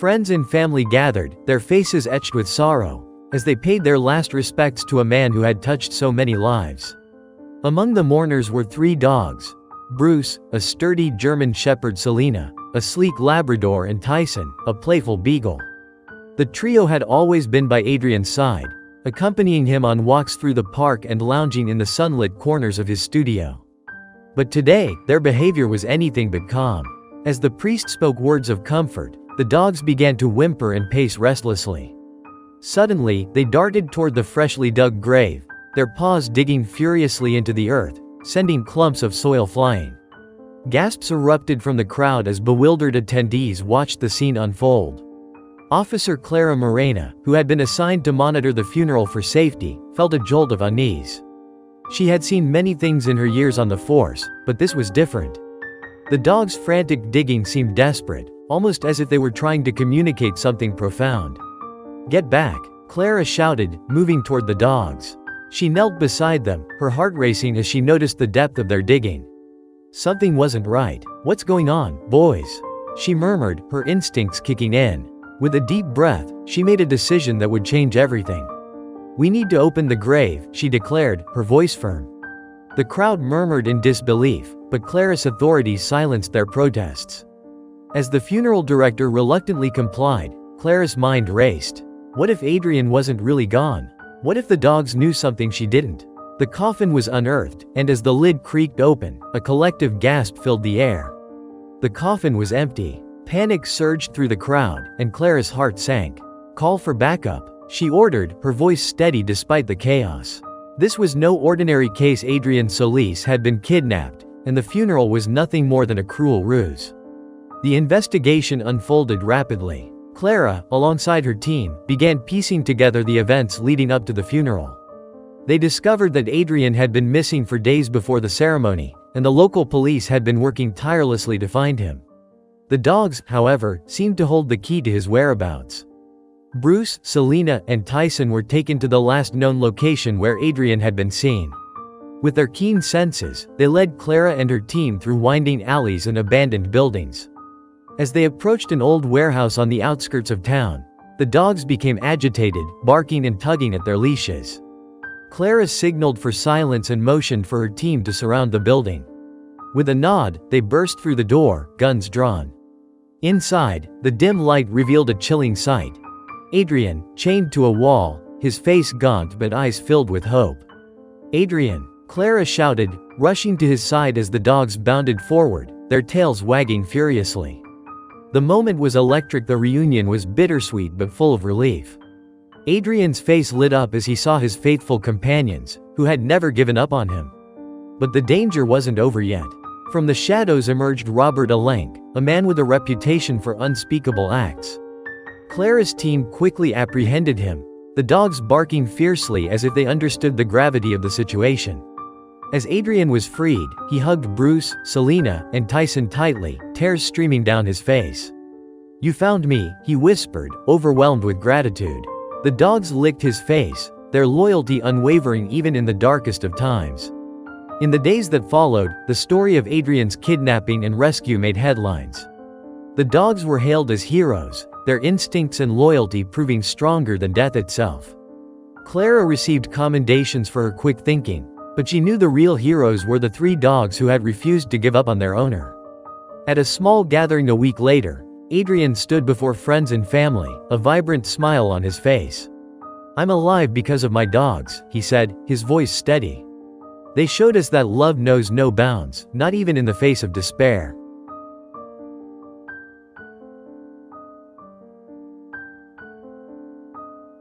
Friends and family gathered, their faces etched with sorrow, as they paid their last respects to a man who had touched so many lives. Among the mourners were 3 dogs: Bruce, a sturdy German Shepherd; Selena, a sleek Labrador; and Tyson, a playful beagle. The trio had always been by Adrian's side, accompanying him on walks through the park and lounging in the sunlit corners of his studio. But today, their behavior was anything but calm. As the priest spoke words of comfort, the dogs began to whimper and pace restlessly. Suddenly, they darted toward the freshly dug grave, their paws digging furiously into the earth, sending clumps of soil flying. Gasps erupted from the crowd as bewildered attendees watched the scene unfold. Officer Clara Morena, who had been assigned to monitor the funeral for safety, felt a jolt of unease. She had seen many things in her years on the force, but this was different. The dogs' frantic digging seemed desperate, almost as if they were trying to communicate something profound. "Get back," Clara shouted, moving toward the dogs. She knelt beside them, her heart racing as she noticed the depth of their digging. Something wasn't right. "What's going on, boys?" she murmured, her instincts kicking in. With a deep breath, she made a decision that would change everything. "We need to open the grave," she declared, her voice firm. The crowd murmured in disbelief, but Clara's authority silenced their protests. As the funeral director reluctantly complied, Clara's mind raced. What if Adrian wasn't really gone? What if the dogs knew something she didn't? The coffin was unearthed, and as the lid creaked open, a collective gasp filled the air. The coffin was empty. Panic surged through the crowd, and Clara's heart sank. "Call for backup," she ordered, her voice steady despite the chaos. This was no ordinary case. Adrian Solis had been kidnapped, and the funeral was nothing more than a cruel ruse. The investigation unfolded rapidly. Clara, alongside her team, began piecing together the events leading up to the funeral. They discovered that Adrian had been missing for days before the ceremony, and the local police had been working tirelessly to find him. The dogs, however, seemed to hold the key to his whereabouts. Bruce, Selena, and Tyson were taken to the last known location where Adrian had been seen. With their keen senses, they led Clara and her team through winding alleys and abandoned buildings. As they approached an old warehouse on the outskirts of town, the dogs became agitated, barking and tugging at their leashes. Clara signaled for silence and motioned for her team to surround the building. With a nod, they burst through the door, guns drawn. Inside, the dim light revealed a chilling sight. Adrian, chained to a wall, his face gaunt but eyes filled with hope. "Adrian!" Clara shouted, rushing to his side as the dogs bounded forward, their tails wagging furiously. The moment was electric. The reunion was bittersweet but full of relief. Adrian's face lit up as he saw his faithful companions, who had never given up on him. But the danger wasn't over yet. From the shadows emerged Robert Alenk, a man with a reputation for unspeakable acts. Clara's team quickly apprehended him, the dogs barking fiercely as if they understood the gravity of the situation. As Adrian was freed, he hugged Bruce, Selena, and Tyson tightly, tears streaming down his face. "You found me," he whispered, overwhelmed with gratitude. The dogs licked his face, their loyalty unwavering even in the darkest of times. In the days that followed, the story of Adrian's kidnapping and rescue made headlines. The dogs were hailed as heroes, their instincts and loyalty proving stronger than death itself. Clara received commendations for her quick thinking, but she knew the real heroes were the 3 dogs who had refused to give up on their owner. At a small gathering a week later, Adrian stood before friends and family, a vibrant smile on his face. "I'm alive because of my dogs," he said, his voice steady. "They showed us that love knows no bounds, not even in the face of despair."